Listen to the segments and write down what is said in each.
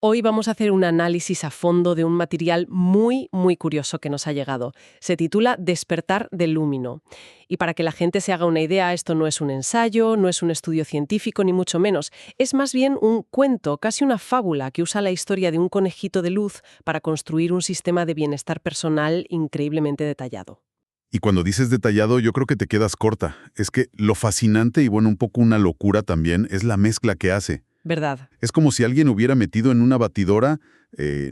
Hoy vamos a hacer un análisis a fondo de un material muy curioso que nos ha llegado. Se titula Despertar del Lúmino. Y para que la gente se haga una idea, esto no es un ensayo, no es un estudio científico, ni mucho menos. Es más bien un cuento, casi una fábula, que usa la historia de un conejito de luz para construir un sistema de bienestar personal increíblemente detallado. Y cuando dices detallado, yo creo que te quedas corta. Es que lo fascinante y bueno, un poco una locura también es la mezcla que hace. ¿Verdad? Es como si alguien hubiera metido en una batidora,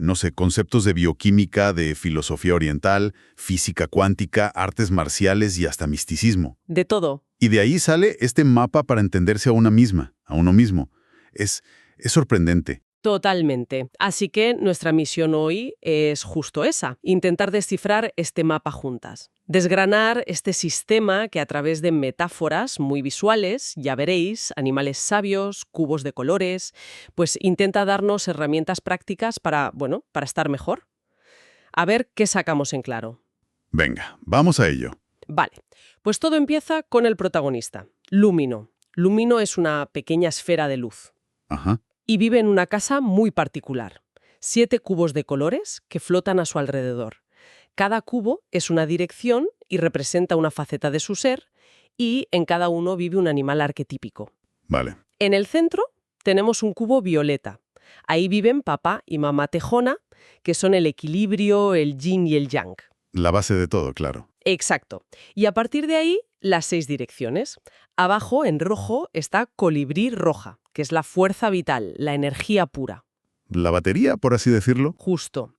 no sé, conceptos de bioquímica, de filosofía oriental, física cuántica, artes marciales y hasta misticismo. De todo. Y de ahí sale este mapa para entenderse a una misma, a uno mismo. Es sorprendente. Totalmente. Así que nuestra misión hoy es justo esa, intentar descifrar este mapa juntas. Desgranar este sistema que a través de metáforas muy visuales, ya veréis, animales sabios, cubos de colores, pues intenta darnos herramientas prácticas para estar mejor. A ver qué sacamos en claro. Venga, vamos a ello. Vale, pues todo empieza con el protagonista, Lúmino. Lúmino es una pequeña esfera de luz. Ajá. Y vive en una casa muy particular. 7 cubos de colores que flotan a su alrededor. Cada cubo es una dirección y representa una faceta de su ser, y en cada uno vive un animal arquetípico. Vale. En el centro tenemos un cubo violeta. Ahí viven papá y mamá tejona, que son el equilibrio, el yin y el yang. La base de todo, claro. Exacto. Y a partir de ahí, las 6 direcciones. Abajo, en rojo, está colibrí roja, que es la fuerza vital, la energía pura. La batería, por así decirlo. Justo.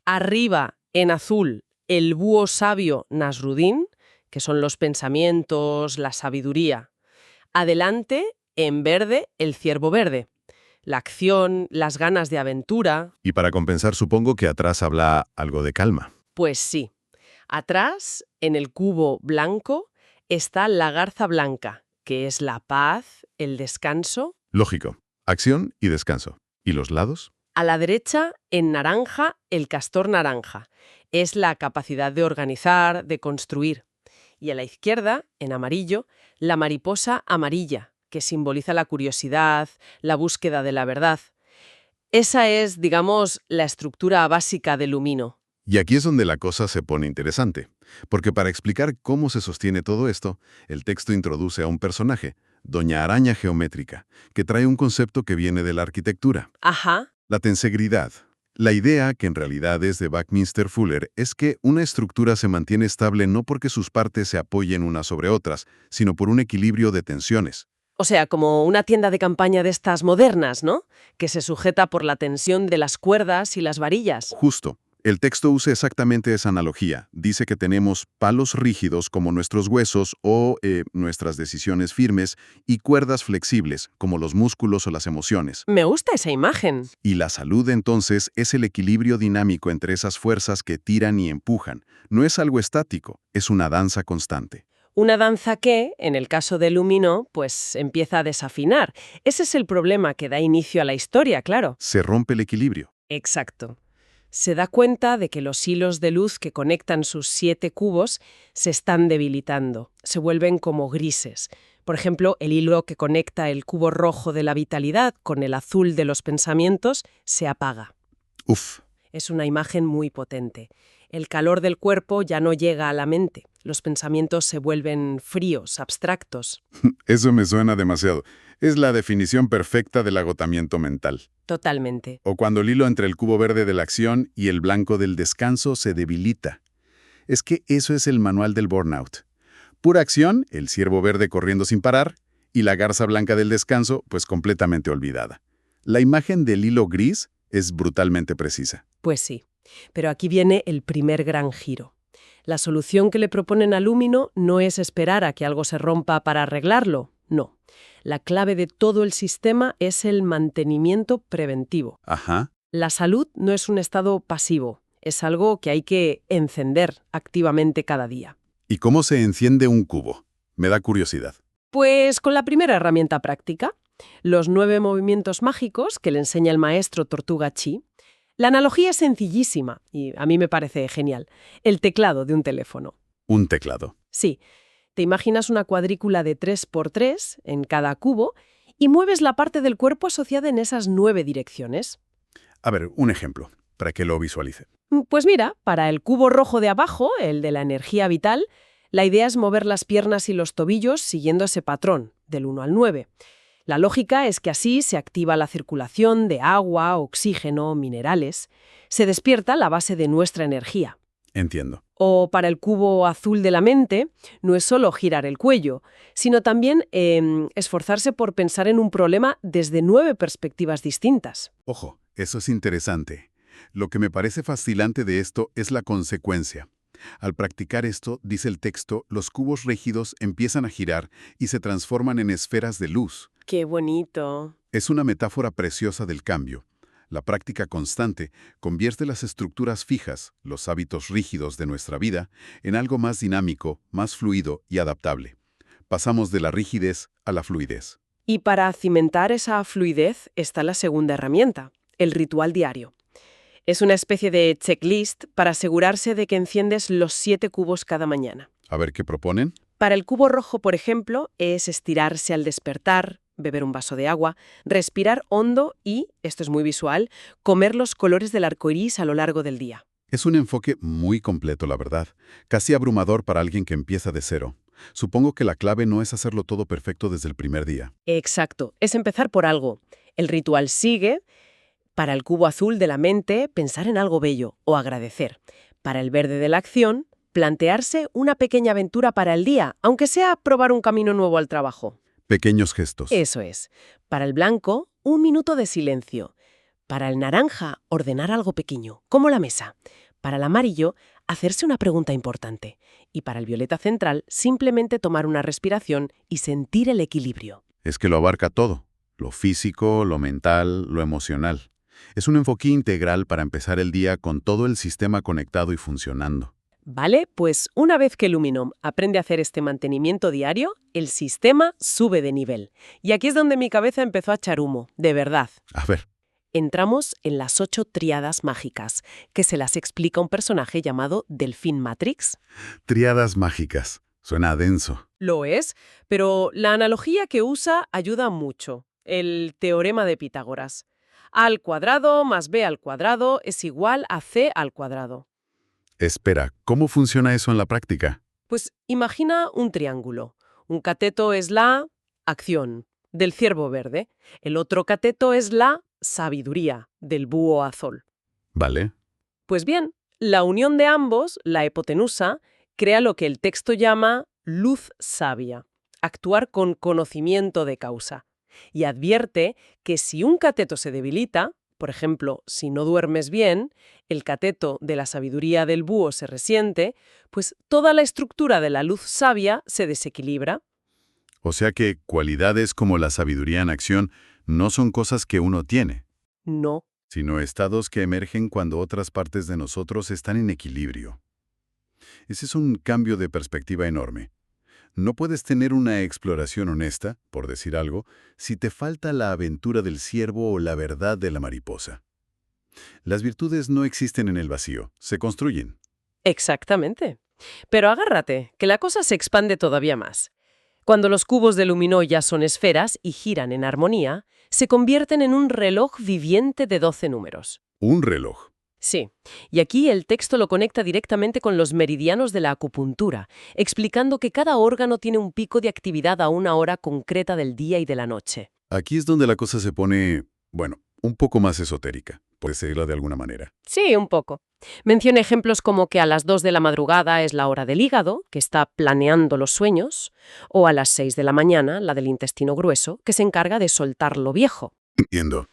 Arriba, en azul, el búho sabio Nasrudin, que son los pensamientos, la sabiduría. Adelante, en verde, el ciervo verde. La acción, las ganas de aventura. Y para compensar, supongo que atrás habla algo de calma. Pues sí. Atrás, en el cubo blanco, está la garza blanca, que es la paz, el descanso. Lógico. Acción y descanso. ¿Y los lados? A la derecha, en naranja, el castor naranja. Es la capacidad de organizar, de construir. Y a la izquierda, en amarillo, la mariposa amarilla, que simboliza la curiosidad, la búsqueda de la verdad. Esa es, digamos, la estructura básica del lumino. Y aquí es donde la cosa se pone interesante, porque para explicar cómo se sostiene todo esto, el texto introduce a un personaje, Doña Araña Geométrica, que trae un concepto que viene de la arquitectura, Ajá. la tensegridad. La idea, que en realidad es de Buckminster Fuller, es que una estructura se mantiene estable no porque sus partes se apoyen unas sobre otras, sino por un equilibrio de tensiones. O sea, como una tienda de campaña de estas modernas, ¿no? Que se sujeta por la tensión de las cuerdas y las varillas. Justo. El texto usa exactamente esa analogía. Dice que tenemos palos rígidos como nuestros huesos o nuestras decisiones firmes y cuerdas flexibles como los músculos o las emociones. Me gusta esa imagen. Y la salud entonces es el equilibrio dinámico entre esas fuerzas que tiran y empujan. No es algo estático, es una danza constante. Una danza que, en el caso de Lumino, pues empieza a desafinar. Ese es el problema que da inicio a la historia, claro. Se rompe el equilibrio. Exacto. Se da cuenta de que los hilos de luz que conectan sus 7 cubos se están debilitando, se vuelven como grises. Por ejemplo, el hilo que conecta el cubo rojo de la vitalidad con el azul de los pensamientos se apaga. Uf. Es una imagen muy potente. El calor del cuerpo ya no llega a la mente. Los pensamientos se vuelven fríos, abstractos. Eso me suena demasiado. Es la definición perfecta del agotamiento mental. Totalmente. O cuando el hilo entre el cubo verde de la acción y el blanco del descanso se debilita. Es que eso es el manual del burnout. Pura acción, el ciervo verde corriendo sin parar, y la garza blanca del descanso, pues completamente olvidada. La imagen del hilo gris es brutalmente precisa. Pues sí. Pero aquí viene el primer gran giro. La solución que le proponen a Lumino no es esperar a que algo se rompa para arreglarlo, no. La clave de todo el sistema es el mantenimiento preventivo. Ajá. La salud no es un estado pasivo, es algo que hay que encender activamente cada día. ¿Y cómo se enciende un cubo? Me da curiosidad. Pues con la primera herramienta práctica, los 9 movimientos mágicos que le enseña el maestro Tortuga Chi. La analogía es sencillísima y a mí me parece genial. El teclado de un teléfono. Un teclado. Sí, te imaginas una cuadrícula de 3×3 en cada cubo y mueves la parte del cuerpo asociada en esas 9 direcciones. A ver, un ejemplo, para que lo visualice. Pues mira, para el cubo rojo de abajo, el de la energía vital, la idea es mover las piernas y los tobillos siguiendo ese patrón, del 1 al 9. La lógica es que así se activa la circulación de agua, oxígeno, minerales. Se despierta la base de nuestra energía. Entiendo. O para el cubo azul de la mente, no es solo girar el cuello, sino también esforzarse por pensar en un problema desde 9 perspectivas distintas. Ojo, eso es interesante. Lo que me parece fascinante de esto es la consecuencia. Al practicar esto, dice el texto, los cubos rígidos empiezan a girar y se transforman en esferas de luz. ¡Qué bonito! Es una metáfora preciosa del cambio. La práctica constante convierte las estructuras fijas, los hábitos rígidos de nuestra vida, en algo más dinámico, más fluido y adaptable. Pasamos de la rigidez a la fluidez. Y para cimentar esa fluidez está la segunda herramienta, el ritual diario. Es una especie de checklist para asegurarse de que enciendes los 7 cubos cada mañana. A ver qué proponen. Para el cubo rojo, por ejemplo, es estirarse al despertar, beber un vaso de agua, respirar hondo y, esto es muy visual, comer los colores del arco iris a lo largo del día. Es un enfoque muy completo, la verdad. Casi abrumador para alguien que empieza de cero. Supongo que la clave no es hacerlo todo perfecto desde el primer día. Exacto, es empezar por algo. El ritual sigue. Para el cubo azul de la mente, pensar en algo bello o agradecer. Para el verde de la acción, plantearse una pequeña aventura para el día, aunque sea probar un camino nuevo al trabajo. Pequeños gestos. Eso es. Para el blanco, un minuto de silencio. Para el naranja, ordenar algo pequeño, como la mesa. Para el amarillo, hacerse una pregunta importante. Y para el violeta central, simplemente tomar una respiración y sentir el equilibrio. Es que lo abarca todo. Lo físico, lo mental, lo emocional. Es un enfoque integral para empezar el día con todo el sistema conectado y funcionando. Vale, pues una vez que Luminom aprende a hacer este mantenimiento diario, el sistema sube de nivel. Y aquí es donde mi cabeza empezó a echar humo, de verdad. A ver, Entramos en las 8 tríadas mágicas, que se las explica un personaje llamado Delfín Matrix. tríadas mágicas. Suena denso. Lo es, pero la analogía que usa ayuda mucho. El teorema de Pitágoras. A al cuadrado más b al cuadrado es igual a c al cuadrado. Espera, ¿cómo funciona eso en la práctica? Pues imagina un triángulo. Un cateto es la acción, del ciervo verde. El otro cateto es la sabiduría, del búho azul. ¿Vale? Pues bien, la unión de ambos, la hipotenusa, crea lo que el texto llama luz sabia, actuar con conocimiento de causa. Y advierte que si un cateto se debilita, por ejemplo, si no duermes bien, el cateto de la sabiduría del búho se resiente, pues toda la estructura de la luz sabia se desequilibra. O sea que cualidades como la sabiduría en acción no son cosas que uno tiene, No. sino estados que emergen cuando otras partes de nosotros están en equilibrio. Ese es un cambio de perspectiva enorme. No puedes tener una exploración honesta, por decir algo, si te falta la aventura del ciervo o la verdad de la mariposa. Las virtudes no existen en el vacío, se construyen. Exactamente. Pero agárrate, que la cosa se expande todavía más. Cuando los cubos de luminó ya son esferas y giran en armonía, se convierten en un reloj viviente de 12 números. Un reloj. Sí, y aquí el texto lo conecta directamente con los meridianos de la acupuntura, explicando que cada órgano tiene un pico de actividad a una hora concreta del día y de la noche. Aquí es donde la cosa se pone, bueno, un poco más esotérica, por decirlo de alguna manera. Sí, un poco. Menciona ejemplos como que a las 2 de la madrugada es la hora del hígado, que está planeando los sueños, o a las 6 de la mañana, la del intestino grueso, que se encarga de soltar lo viejo. Entiendo.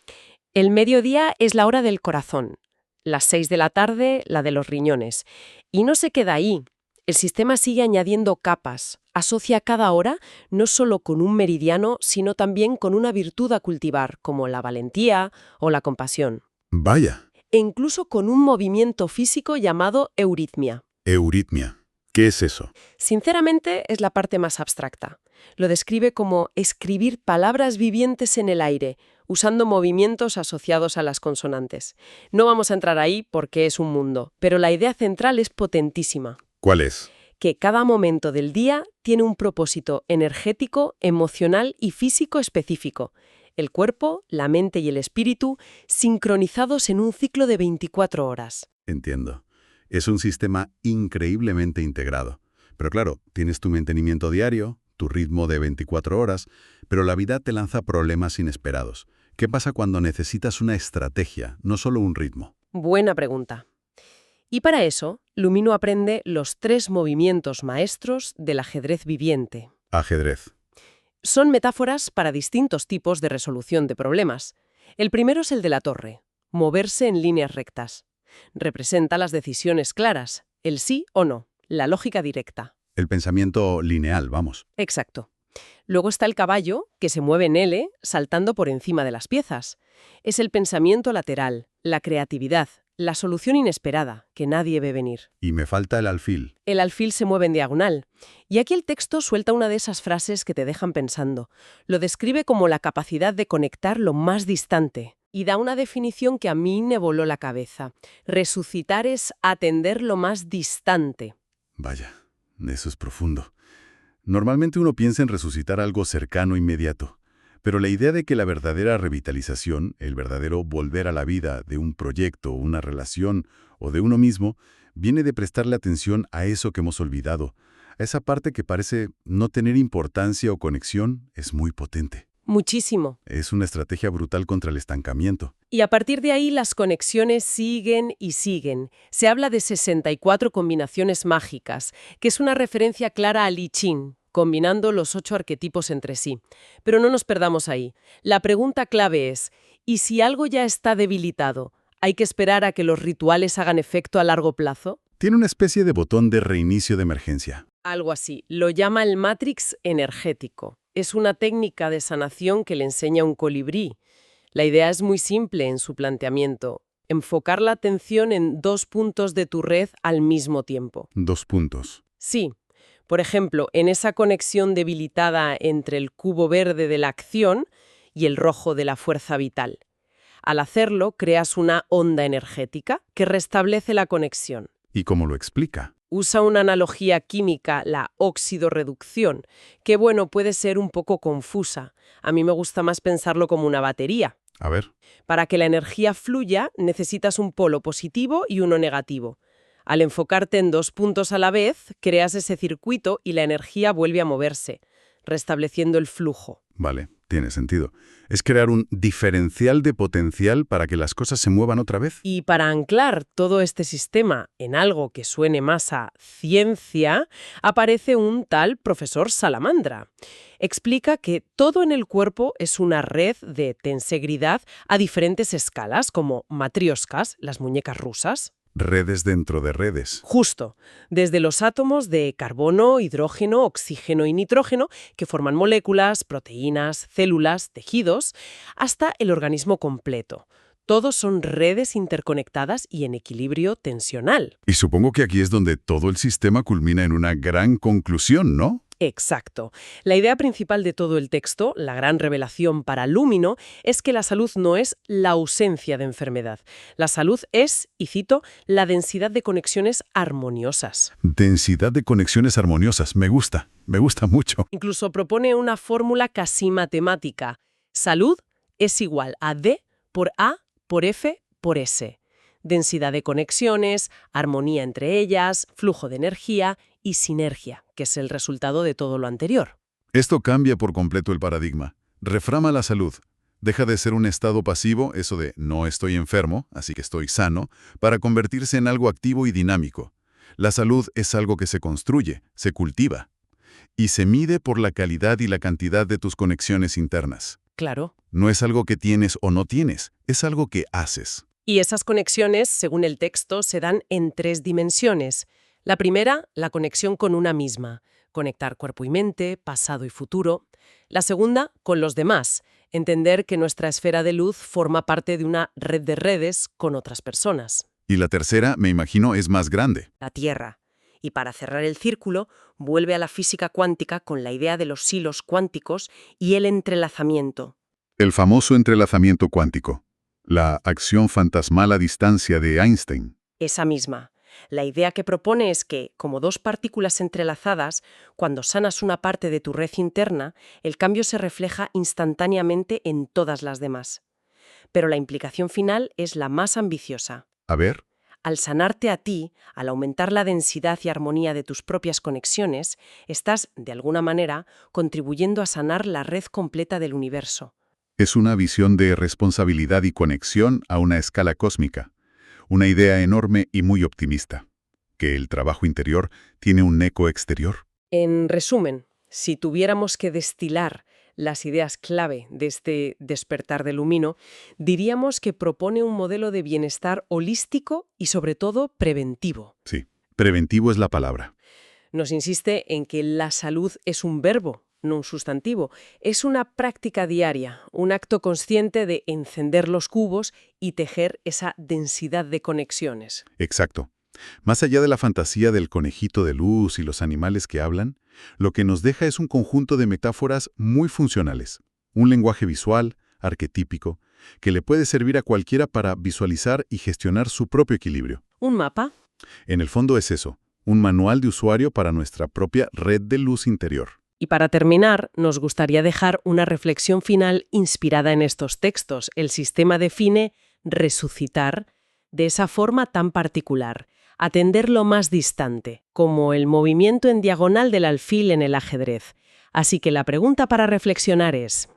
El mediodía es la hora del corazón, las 6 de la tarde, la de los riñones. Y no se queda ahí. El sistema sigue añadiendo capas. Asocia cada hora no solo con un meridiano, sino también con una virtud a cultivar, como la valentía o la compasión. Vaya. E incluso con un movimiento físico llamado euritmia. Euritmia. ¿Qué es eso? Sinceramente, es la parte más abstracta. Lo describe como escribir palabras vivientes en el aire, usando movimientos asociados a las consonantes. No vamos a entrar ahí porque es un mundo, pero la idea central es potentísima. ¿Cuál es? Que cada momento del día tiene un propósito energético, emocional y físico específico. El cuerpo, la mente y el espíritu sincronizados en un ciclo de 24 horas. Entiendo. Es un sistema increíblemente integrado. Pero claro, tienes tu mantenimiento diario, tu ritmo de 24 horas, pero la vida te lanza problemas inesperados. ¿Qué pasa cuando necesitas una estrategia, no solo un ritmo? Buena pregunta. Y para eso, Lumino aprende los 3 movimientos maestros del ajedrez viviente. Ajedrez. Son metáforas para distintos tipos de resolución de problemas. El primero es el de la torre, moverse en líneas rectas. Representa las decisiones claras, el sí o no, la lógica directa. El pensamiento lineal, vamos. Exacto. Luego está el caballo, que se mueve en L, saltando por encima de las piezas. Es el pensamiento lateral, la creatividad, la solución inesperada, que nadie ve venir. Y me falta el alfil. El alfil se mueve en diagonal. Y aquí el texto suelta una de esas frases que te dejan pensando. Lo describe como la capacidad de conectar lo más distante. Y da una definición que a mí me voló la cabeza. Resucitar es atender lo más distante. Vaya, eso es profundo. Normalmente uno piensa en resucitar algo cercano, inmediato. Pero la idea de que la verdadera revitalización, el verdadero volver a la vida de un proyecto, una relación o de uno mismo, viene de prestarle atención a eso que hemos olvidado. A esa parte que parece no tener importancia o conexión, es muy potente. Muchísimo. Es una estrategia brutal contra el estancamiento. Y a partir de ahí las conexiones siguen y siguen. Se habla de 64 combinaciones mágicas, que es una referencia clara al I Ching, combinando los 8 arquetipos entre sí. Pero no nos perdamos ahí. La pregunta clave es, ¿y si algo ya está debilitado? ¿Hay que esperar a que los rituales hagan efecto a largo plazo? Tiene una especie de botón de reinicio de emergencia. Algo así. Lo llama el Matrix energético. Es una técnica de sanación que le enseña un colibrí. La idea es muy simple en su planteamiento. Enfocar la atención en 2 puntos de tu red al mismo tiempo. 2 puntos. Sí. Por ejemplo, en esa conexión debilitada entre el cubo verde de la acción y el rojo de la fuerza vital. Al hacerlo, creas una onda energética que restablece la conexión. ¿Y cómo lo explica? Usa una analogía química, la oxidorreducción, que bueno, puede ser un poco confusa. A mí me gusta más pensarlo como una batería. A ver. Para que la energía fluya, necesitas un polo positivo y uno negativo. Al enfocarte en 2 puntos a la vez, creas ese circuito y la energía vuelve a moverse, restableciendo el flujo. Vale, tiene sentido. Es crear un diferencial de potencial para que las cosas se muevan otra vez. Y para anclar todo este sistema en algo que suene más a ciencia, aparece un tal profesor Salamandra. Explica que todo en el cuerpo es una red de tensegridad a diferentes escalas, como matrioscas, las muñecas rusas. Redes dentro de redes. Justo, desde los átomos de carbono, hidrógeno, oxígeno y nitrógeno, que forman moléculas, proteínas, células, tejidos, hasta el organismo completo. Todos son redes interconectadas y en equilibrio tensional. Y supongo que aquí es donde todo el sistema culmina en una gran conclusión, ¿no? Exacto. La idea principal de todo el texto, la gran revelación para Lumino, es que la salud no es la ausencia de enfermedad. La salud es, y cito, la densidad de conexiones armoniosas. Densidad de conexiones armoniosas. Me gusta mucho. Incluso propone una fórmula casi matemática. Salud es igual a D por A por F por S. Densidad de conexiones, armonía entre ellas, flujo de energía y sinergia, que es el resultado de todo lo anterior. Esto cambia por completo el paradigma. Reframa la salud. Deja de ser un estado pasivo, eso de no estoy enfermo, así que estoy sano, para convertirse en algo activo y dinámico. La salud es algo que se construye, se cultiva. Y se mide por la calidad y la cantidad de tus conexiones internas. Claro. No es algo que tienes o no tienes, es algo que haces. Y esas conexiones, según el texto, se dan en 3 dimensiones. La primera, la conexión con una misma, conectar cuerpo y mente, pasado y futuro. La segunda, con los demás, entender que nuestra esfera de luz forma parte de una red de redes con otras personas. Y la tercera, me imagino, es más grande. La Tierra. Y para cerrar el círculo, vuelve a la física cuántica con la idea de los hilos cuánticos y el entrelazamiento. El famoso entrelazamiento cuántico. La acción fantasmal a distancia de Einstein. Esa misma. La idea que propone es que, como dos partículas entrelazadas, cuando sanas una parte de tu red interna, el cambio se refleja instantáneamente en todas las demás. Pero la implicación final es la más ambiciosa. A ver, Al sanarte a ti, al aumentar la densidad y armonía de tus propias conexiones, estás, de alguna manera, contribuyendo a sanar la red completa del universo. es una visión de responsabilidad y conexión a una escala cósmica. Una idea enorme y muy optimista. Que el trabajo interior tiene un eco exterior. En resumen, si tuviéramos que destilar las ideas clave de este despertar del lumino, diríamos que propone un modelo de bienestar holístico y, sobre todo, preventivo. Sí, preventivo es la palabra. Nos insiste en que la salud es un verbo, no un sustantivo. Es una práctica diaria, un acto consciente de encender los cubos y tejer esa densidad de conexiones. Exacto. Más allá de la fantasía del conejito de luz y los animales que hablan, lo que nos deja es un conjunto de metáforas muy funcionales. Un lenguaje visual, arquetípico, que le puede servir a cualquiera para visualizar y gestionar su propio equilibrio. ¿Un mapa? En el fondo es eso, un manual de usuario para nuestra propia red de luz interior. Y para terminar, nos gustaría dejar una reflexión final inspirada en estos textos. El sistema define resucitar de esa forma tan particular, atender lo más distante, como el movimiento en diagonal del alfil en el ajedrez. Así que la pregunta para reflexionar es,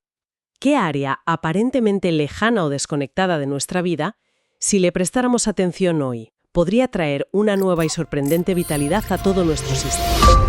¿qué área aparentemente lejana o desconectada de nuestra vida, si le prestáramos atención hoy, podría traer una nueva y sorprendente vitalidad a todo nuestro sistema?